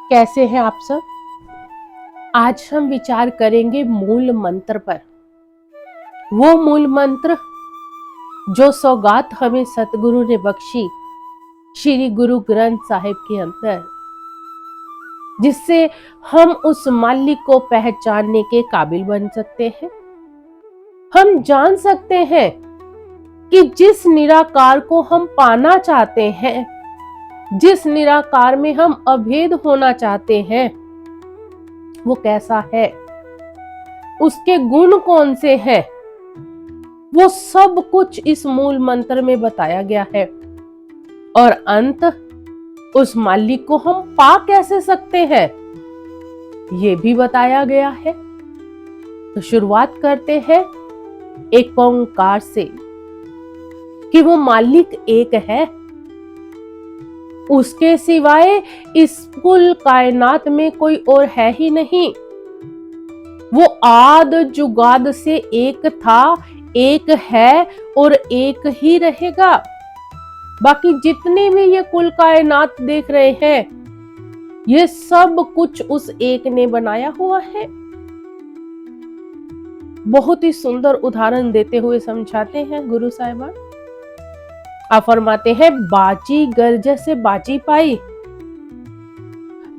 कैसे हैं आप सब। आज हम विचार करेंगे मूल मंत्र पर। वो मूल मंत्र जो सौगात हमें सतगुरु ने बख्शी श्री गुरु ग्रंथ साहिब के अंदर, जिससे हम उस मालिक को पहचानने के काबिल बन सकते हैं। हम जान सकते हैं कि जिस निराकार को हम पाना चाहते हैं, जिस निराकार में हम अभेद होना चाहते हैं, वो कैसा है, उसके गुण कौन से हैं, वो सब कुछ इस मूल मंत्र में बताया गया है। और अंत, उस मालिक को हम पा कैसे सकते हैं, ये भी बताया गया है। तो शुरुआत करते हैं एक ओंकार से कि वो मालिक एक है, उसके सिवाय इस कुल कायनात में कोई और है ही नहीं। वो आद जुगाद से एक था, एक है और एक ही रहेगा। बाकी जितने भी ये कुल कायनात देख रहे हैं, ये सब कुछ उस एक ने बनाया हुआ है। बहुत ही सुंदर उदाहरण देते हुए समझाते हैं गुरु साहिबान। आप फरमाते हैं, बाजी गर्ज से बाजी पाई,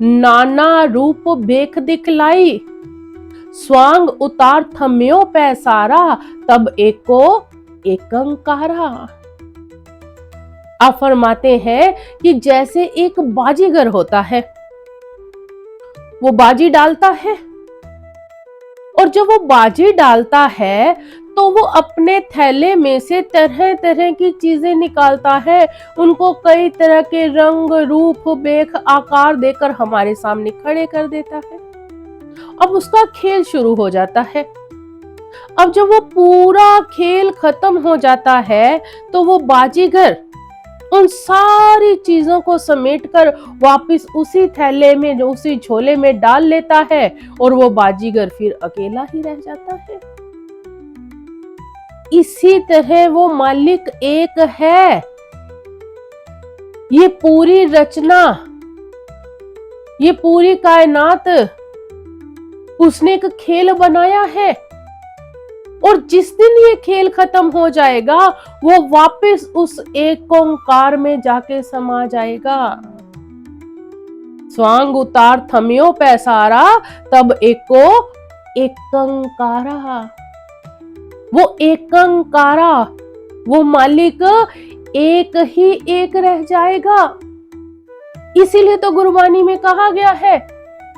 नाना रूप बेख दिखलाई, स्वांग उतार थम्यो पैसारा, तब एको एकंकारा। आप फरमाते हैं कि जैसे एक बाजीगर होता है, वो बाजी डालता है, और जब वो बाजी डालता है तो वो अपने थैले में से तरह तरह की चीजें निकालता है, उनको कई तरह के रंग रूप बेख आकार देकर हमारे सामने खड़े कर देता है। अब उसका खेल शुरू हो जाता है। अब जब वो पूरा खेल खत्म हो जाता है तो वो बाजीगर उन सारी चीजों को समेटकर वापस उसी थैले में, उसी झोले में डाल लेता है, और वो बाजीगर फिर अकेला ही रह जाता है। इसी तरह वो मालिक एक है। ये पूरी रचना, ये पूरी कायनात उसने एक खेल बनाया है, और जिस दिन ये खेल खत्म हो जाएगा, वो वापस उस एक ओंकार में जाके समा जाएगा। स्वांग उतार थम्यो पैसारा, तब एको एकंकारा। वो एकंकारा, वो मालिक एक ही एक रह जाएगा। इसीलिए तो गुरबानी में कहा गया है,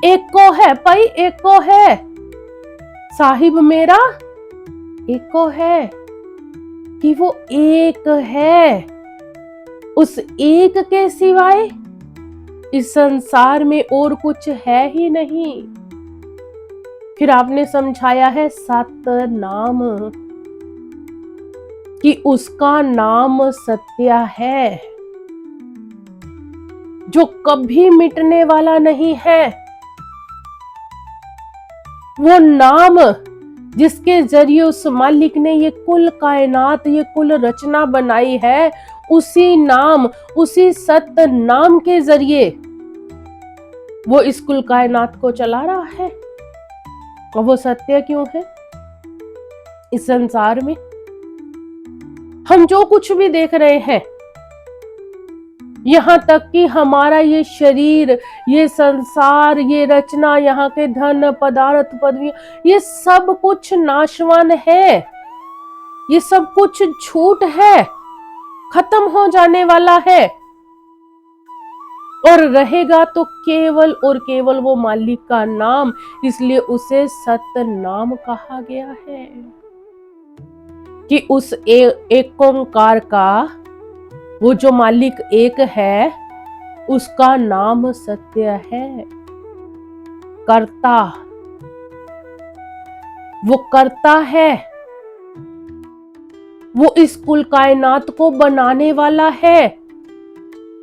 एको है पई एको है, साहिब मेरा एको है, कि वो एक है। उस एक के सिवाय इस संसार में और कुछ है ही नहीं। फिर आपने समझाया है सत नाम, कि उसका नाम सत्य है, जो कभी मिटने वाला नहीं है। वो नाम जिसके जरिए उस मालिक ने ये कुल कायनात, ये कुल रचना बनाई है, उसी नाम, उसी सत्य नाम के जरिए वो इस कुल कायनात को चला रहा है। और वो सत्य क्यों है? इस संसार में हम जो कुछ भी देख रहे हैं, यहां तक कि हमारा ये शरीर, ये संसार, ये रचना, यहाँ के धन पदार्थ पदवी, ये सब कुछ नाशवान है। ये सब कुछ झूठ है, खत्म हो जाने वाला है, और रहेगा तो केवल और केवल वो मालिक का नाम। इसलिए उसे सत्य नाम कहा गया है, कि उस एक ओंकार का, वो जो मालिक एक है, उसका नाम सत्य है। कर्ता, वो करता है, वो इस कुल कायनात को बनाने वाला है।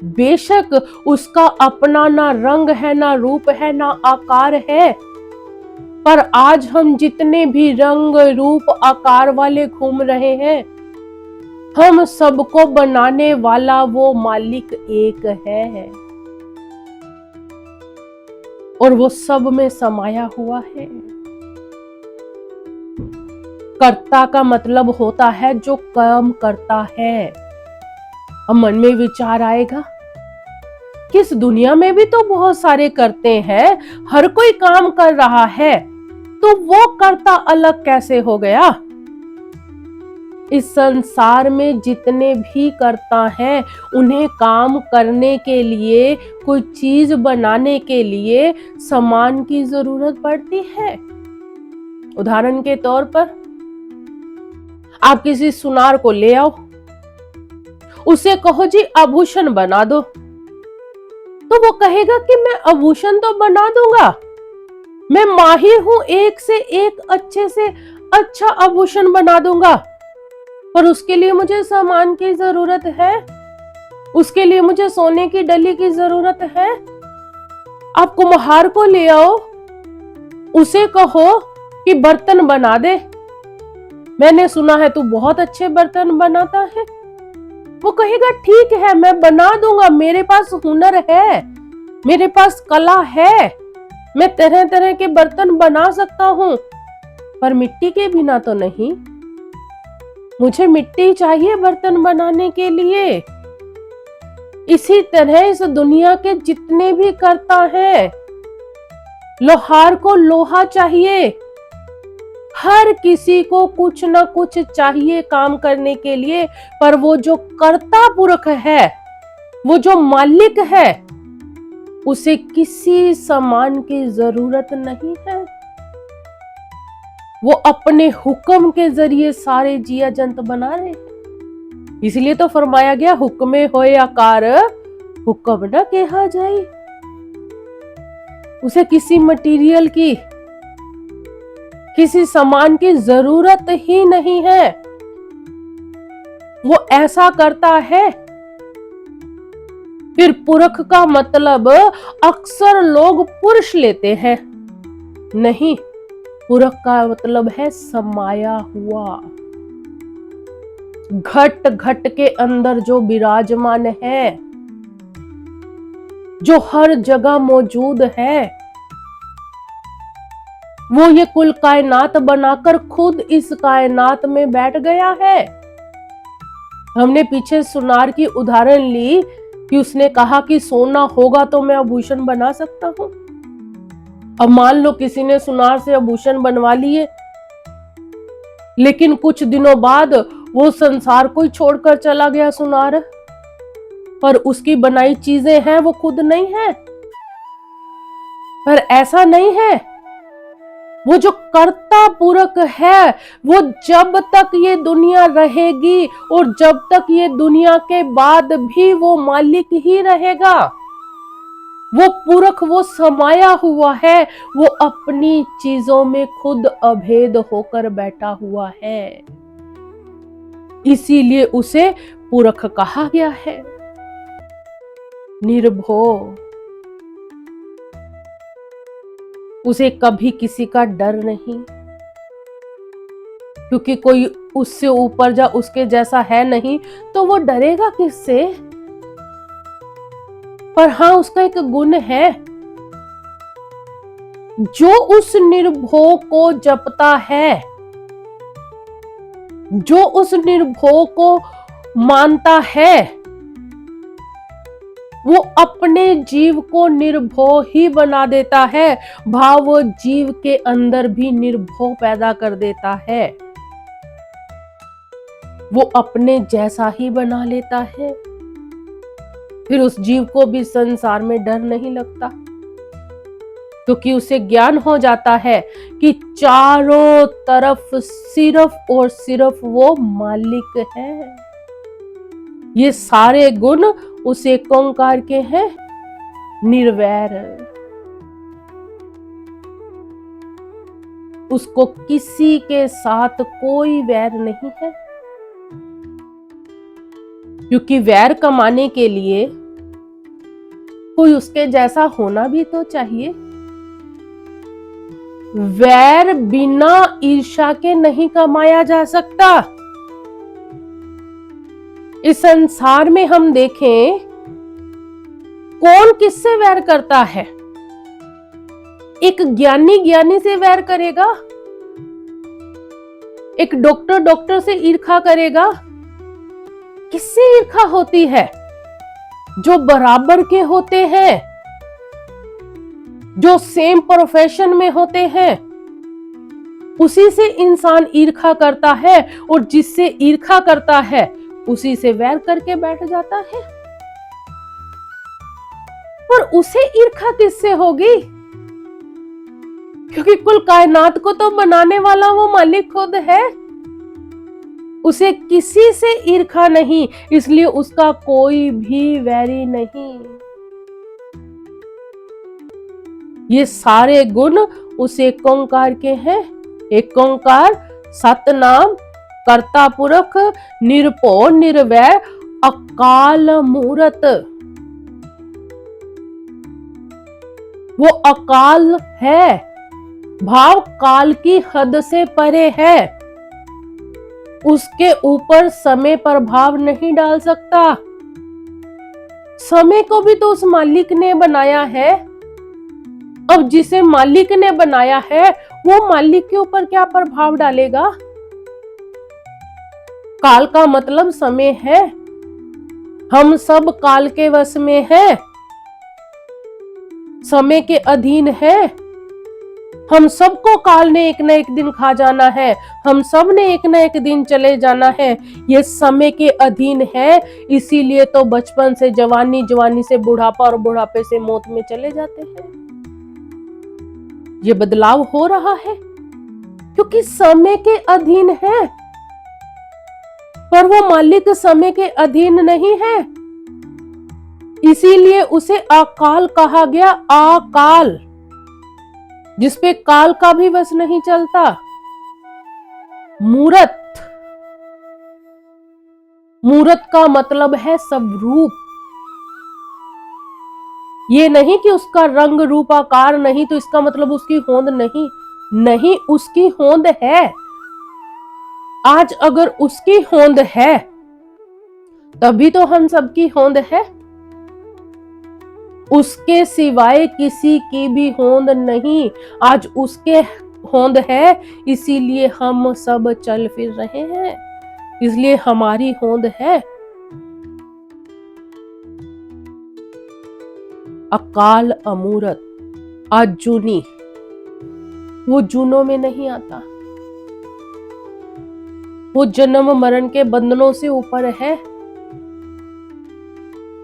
बेशक उसका अपना ना रंग है, ना रूप है, ना आकार है, पर आज हम जितने भी रंग रूप आकार वाले घूम रहे हैं, हम सबको बनाने वाला वो मालिक एक है। और वो सब में समाया हुआ है। कर्ता का मतलब होता है जो काम करता है। अब मन में विचार आएगा कि इस दुनिया में भी तो बहुत सारे करते हैं, हर कोई काम कर रहा है, तो वो कर्ता अलग कैसे हो गया? इस संसार में जितने भी कर्ता हैं, उन्हें काम करने के लिए, कोई चीज बनाने के लिए सामान की जरूरत पड़ती है। उदाहरण के तौर पर आप किसी सुनार को ले आओ, उसे कहो जी आभूषण बना दो, तो वो कहेगा कि मैं आभूषण तो बना दूंगा, मैं माहिर हूं, एक से एक अच्छे से अच्छा आभूषण बना दूंगा, पर उसके लिए मुझे सामान की जरूरत है, उसके लिए मुझे सोने की डली की जरूरत है। आप कुम्हार को ले आओ, उसे कहो कि बर्तन बना दे, मैंने सुना है तू बहुत अच्छे बर्तन बनाता है, वो कहेगा ठीक है मैं बना दूंगा, मेरे पास हुनर है, मेरे पास कला है, मैं तरह तरह के बर्तन बना सकता हूं, पर मिट्टी के बिना तो नहीं, मुझे मिट्टी चाहिए बर्तन बनाने के लिए। इसी तरह इस दुनिया के जितने भी कर्ता हैं, लोहार को लोहा चाहिए, हर किसी को कुछ ना कुछ चाहिए काम करने के लिए, पर वो जो कर्ता पुरुष है, वो जो मालिक है, उसे किसी सामान की जरूरत नहीं है। वो अपने हुक्म के जरिए सारे जिया जंत बना रहे हैं। इसलिए तो फरमाया गया हुक्मे होए आकार हुक्म न कहा जाए। उसे किसी मटेरियल की, किसी सामान की जरूरत ही नहीं है, वो ऐसा करता है। फिर पुरख का मतलब अक्सर लोग पुरुष लेते हैं, नहीं, पुरख का मतलब है समाया हुआ, घट घट के अंदर जो विराजमान है, जो हर जगह मौजूद है, वो ये कुल कायनात बनाकर खुद इस कायनात में बैठ गया है। हमने पीछे सुनार की उदाहरण ली कि उसने कहा कि सोना होगा तो मैं आभूषण बना सकता हूं। अब मान लो किसी ने सुनार से आभूषण बनवा लिए, लेकिन कुछ दिनों बाद वो संसार को ही छोड़कर चला गया सुनार, पर उसकी बनाई चीजें हैं वो खुद नहीं है। पर ऐसा नहीं है, वो जो कर्ता पुरख है, वो जब तक ये दुनिया रहेगी और जब तक ये दुनिया के बाद भी वो मालिक ही रहेगा। वो पुरख, वो समाया हुआ है, वो अपनी चीजों में खुद अभेद होकर बैठा हुआ है, इसीलिए उसे पुरख कहा गया है। निर्भय, उसे कभी किसी का डर नहीं, क्योंकि कोई उससे ऊपर या उसके जैसा है नहीं, तो वो डरेगा किससे? पर हाँ, उसका एक गुण है, जो उस निर्भय को जपता है, जो उस निर्भय को मानता है, वो अपने जीव को निर्भय ही बना देता है। भाव वो जीव के अंदर भी निर्भय पैदा कर देता है, वो अपने जैसा ही बना लेता है। फिर उस जीव को भी संसार में डर नहीं लगता, क्योंकि उसे ज्ञान हो जाता है कि चारों तरफ सिर्फ और सिर्फ वो मालिक है। ये सारे गुण उस एक ओंकार के हैं, निर्वैर। उसको किसी के साथ कोई वैर नहीं है, क्योंकि वैर कमाने के लिए कोई उसके जैसा होना भी तो चाहिए। वैर बिना ईर्ष्या के नहीं कमाया जा सकता। इस संसार में हम देखें, कौन किससे वैर करता है? एक ज्ञानी ज्ञानी से वैर करेगा? एक डॉक्टर डॉक्टर से ईर्खा करेगा? किससे ईर्खा होती है? जो बराबर के होते हैं, जो सेम प्रोफेशन में होते हैं, उसी से इंसान ईर्खा करता है, और जिससे ईर्खा करता है उसी से वैर करके बैठ जाता है। पर उसे ईर्खा किससे होगी? क्योंकि कुल कायनात को तो बनाने वाला वो मालिक खुद है। उसे किसी से ईर्खा नहीं, इसलिए उसका कोई भी वैरी नहीं। ये सारे गुण उस एक ओंकार के हैं। एक ओंकार सतनाम, कर्ता पुरख, निरभो निर्वैर, अकाल मूरत। वो अकाल है, भाव काल की हद से परे है। उसके ऊपर समय प्रभाव नहीं डाल सकता। समय को भी तो उस मालिक ने बनाया है। अब जिसे मालिक ने बनाया है वो मालिक के ऊपर क्या प्रभाव डालेगा? काल का मतलब समय है। हम सब काल के वश में हैं, समय के अधीन है। हम सबको काल ने एक न एक दिन खा जाना है, हम सब ने एक न एक दिन चले जाना है। ये समय के अधीन है, इसीलिए तो बचपन से जवानी, जवानी से बुढ़ापा और बुढ़ापे से मौत में चले जाते हैं। ये बदलाव हो रहा है क्योंकि समय के अधीन है। पर वो मालिक समय के अधीन नहीं है, इसीलिए उसे अकाल कहा गया। अकाल, जिसपे काल का भी वश नहीं चलता। मूरत, मूरत का मतलब है स्वरूप। ये नहीं कि उसका रंग रूप आकार नहीं तो इसका मतलब उसकी होंद नहीं। नहीं, उसकी होंद है। आज अगर उसकी होंद है तभी तो हम सबकी होंद है। उसके सिवाय किसी की भी होंद नहीं। आज उसके होंद है, इसीलिए हम सब चल फिर रहे हैं, इसलिए हमारी होंद है। अकाल अमूरत, अजूनी, वो जूनों में नहीं आता। वो जन्म मरण के बंधनों से ऊपर है।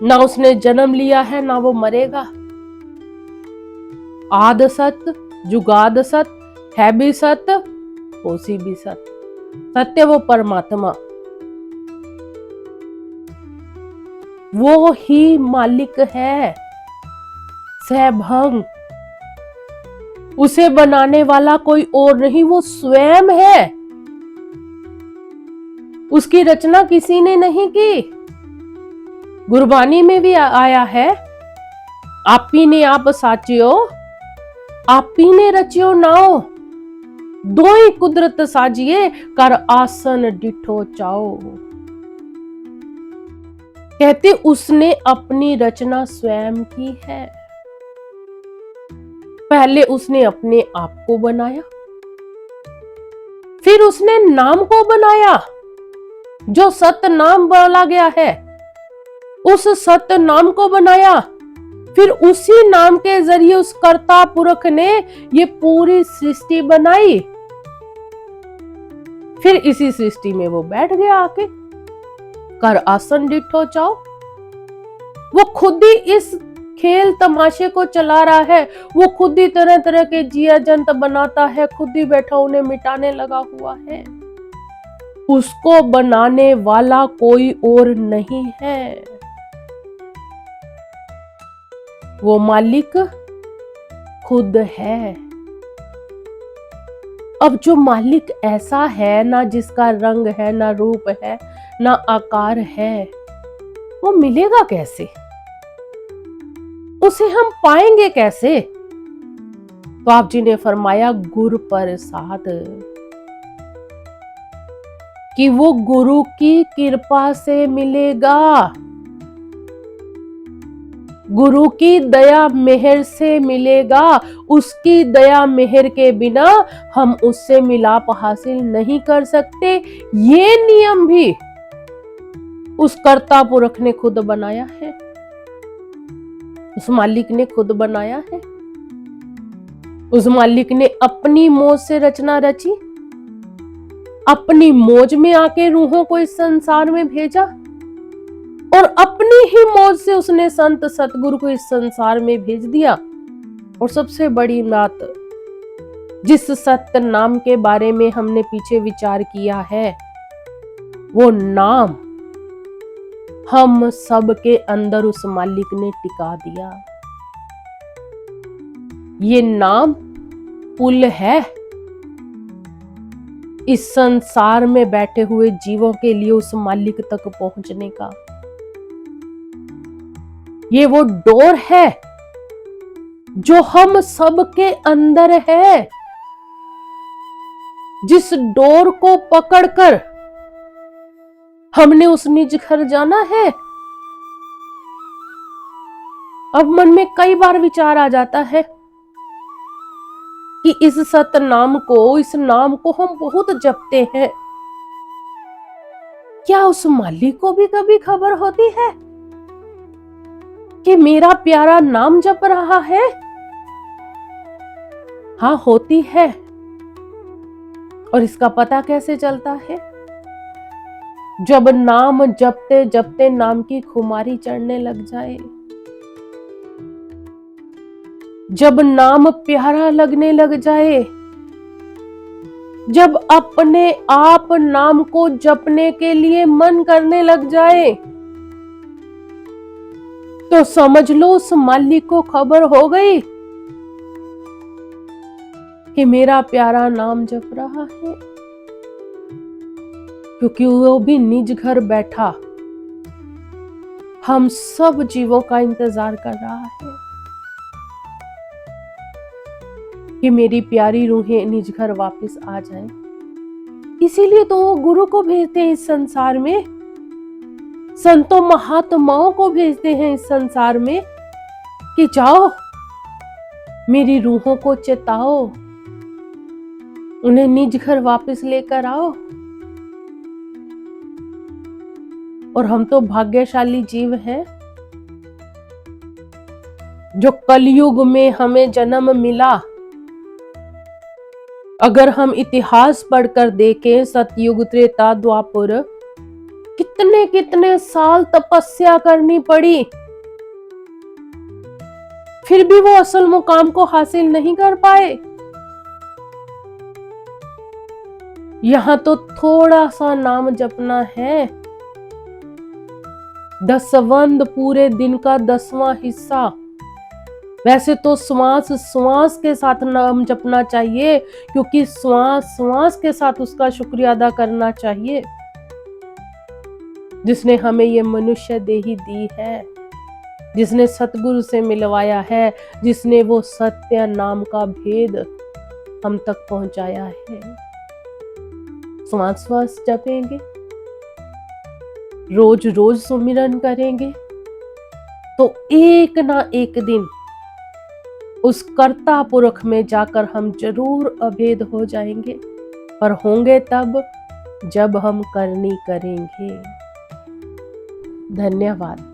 ना उसने जन्म लिया है ना वो मरेगा। आद सत, जुगाद सत, है भी सत, होसी भी सत। सत्य वो परमात्मा, वो ही मालिक है। सहभंग, उसे बनाने वाला कोई और नहीं, वो स्वयं है। उसकी रचना किसी ने नहीं की। गुरबानी में भी आया है, आपी ने आप साचियो, आपी ने रचियो नाओ, दो ही कुदरत साजिए, कर आसन डिठो चाओ। कहते उसने अपनी रचना स्वयं की है। पहले उसने अपने आप को बनाया, फिर उसने नाम को बनाया जो सत नाम बोला गया है। उस सत्य नाम को बनाया, फिर उसी नाम के जरिए उस कर्ता पुरख ने ये पूरी सृष्टि बनाई। फिर इसी सृष्टि में वो बैठ गया आके, कर आसन डिठो चाओ। वो खुद ही इस खेल तमाशे को चला रहा है। वो खुद ही तरह तरह के जिया जंत बनाता है, खुद ही बैठा उन्हें मिटाने लगा हुआ है। उसको बनाने वाला कोई और नहीं है। वो मालिक खुद है। अब जो मालिक ऐसा है, ना जिसका रंग है, ना रूप है, ना आकार है, वो मिलेगा कैसे? उसे हम पाएंगे कैसे? तो आप जी ने फरमाया गुरु प्रसाद, कि वो गुरु की कृपा से मिलेगा। गुरु की दया मेहर से मिलेगा, उसकी दया मेहर के बिना हम उससे मिलाप हासिल नहीं कर सकते। ये नियम भी उस कर्ता पुरख ने खुद बनाया है, उस मालिक ने खुद बनाया है। उस मालिक ने अपनी मौज से रचना रची, अपनी मौज में आके रूहों को इस संसार में भेजा, और अपनी ही मौज से उसने संत सतगुरु को इस संसार में भेज दिया। और सबसे बड़ी बात, जिस सत्य नाम के बारे में हमने पीछे विचार किया है, वो नाम हम सब के अंदर उस मालिक ने टिका दिया। ये नाम पुल है इस संसार में बैठे हुए जीवों के लिए उस मालिक तक पहुंचने का। ये वो डोर है जो हम सब के अंदर है, जिस डोर को पकड़कर हमने उस निज घर जाना है। अब मन में कई बार विचार आ जाता है कि इस सत नाम को, इस नाम को हम बहुत जपते हैं, क्या उस मालिक को भी कभी खबर होती है कि मेरा प्यारा नाम जप रहा है? हाँ, होती है। और इसका पता कैसे चलता है? जब नाम जपते जपते नाम की खुमारी चढ़ने लग जाए, जब नाम प्यारा लगने लग जाए, जब अपने आप नाम को जपने के लिए मन करने लग जाए, तो समझ लो उस मालिक को खबर हो गई कि मेरा प्यारा नाम जप रहा है। क्योंकि वो भी निज घर बैठा हम सब जीवों का इंतजार कर रहा है कि मेरी प्यारी रूहें निज घर वापस आ जाएं। इसीलिए तो वो गुरु को भेजते हैं इस संसार में, संतों महात्माओं को भेजते हैं इस संसार में कि जाओ मेरी रूहों को चेताओ, उन्हें निज घर वापस लेकर आओ। और हम तो भाग्यशाली जीव हैं जो कलयुग में हमें जन्म मिला। अगर हम इतिहास पढ़कर देखें, सतयुग, त्रेता, द्वापर, कितने कितने साल तपस्या करनी पड़ी, फिर भी वो असल मुकाम को हासिल नहीं कर पाए। यहां तो थोड़ा सा नाम जपना है, दसवंद पूरे दिन का 10वां हिस्सा। वैसे तो श्वास श्वास के साथ नाम जपना चाहिए, क्योंकि श्वास श्वास के साथ उसका शुक्रिया अदा करना चाहिए जिसने हमें ये मनुष्य देही दी है, जिसने सतगुरु से मिलवाया है, जिसने वो सत्य नाम का भेद हम तक पहुंचाया है। श्वास श्वास जपेंगे, रोज रोज सुमिरन करेंगे, तो एक ना एक दिन उस कर्ता पुरख में जाकर हम जरूर अभेद हो जाएंगे। पर होंगे तब जब हम करनी करेंगे। धन्यवाद।